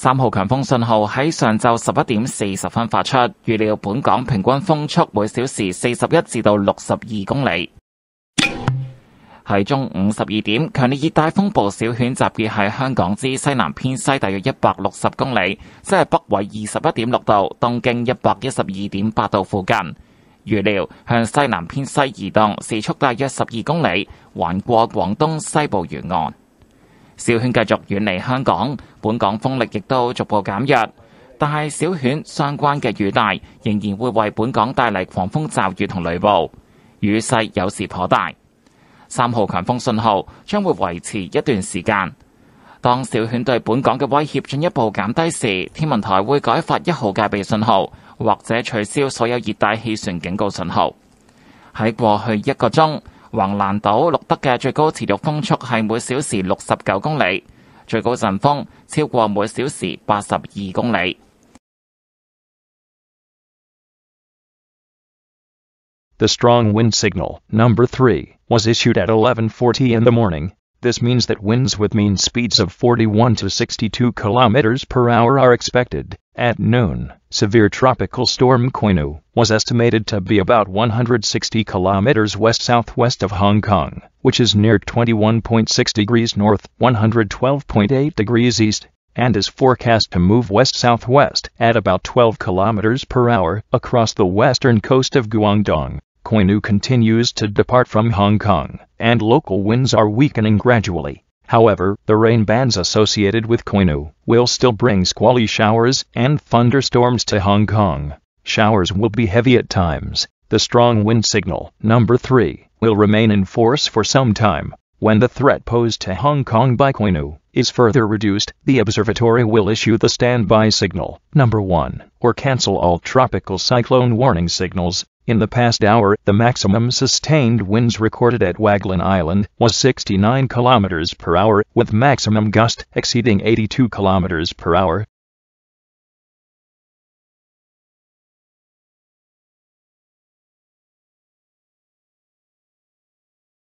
3號強風信號喺上晝11點40分發出，預料本港平均風速每小時41至到62公里。喺中午12點，強烈熱帶風暴小犬集結喺香港之西南偏西大約160公里，即係北緯21.6度、東經112.8度附近。預料向西南偏西移動，時速大約12公里，橫過廣東西部沿岸。小犬繼續遠離香港，本港風力亦都逐步減弱，但係小犬相關嘅雨帶仍然會為本港帶嚟狂風驟雨同雷暴，雨勢有時頗大。3號強風信號將會維持一段時間。當小犬對本港嘅威脅進一步減低時，天文台會改發1號戒備信號，或者取消所有熱帶氣旋警告信號。喺過去1個鐘，橫瀾島錄得嘅最高持續風速係每小時69公里，最高陣風超過每小時82公里。The strong wind signal, number 3, was issued at 11:40 in the morning. This means that winds with mean speeds of 41 to 62 kilometers per hour are expected. At noon, severe tropical storm Koinu was estimated to be about 160 kilometers west-southwest of Hong Kong, which is near 21.6 degrees north, 112.8 degrees east, and is forecast to move west-southwest at about 12 kilometers per hour across the western coast of Guangdong. Koinu continues to depart from Hong Kong, and local winds are weakening gradually. However, the rain bands associated with Koinu will still bring squally showers and thunderstorms to Hong Kong. Showers will be heavy at times. The strong wind signal, number 3, will remain in force for some time. When the threat posed to Hong Kong by Koinu is further reduced, the observatory will issue the standby signal, number 1, or cancel all tropical cyclone warning signals. In the past hour, the maximum sustained winds recorded at Waglan Island was 69 kilometers per hour, with maximum gust exceeding 82 kilometers per hour.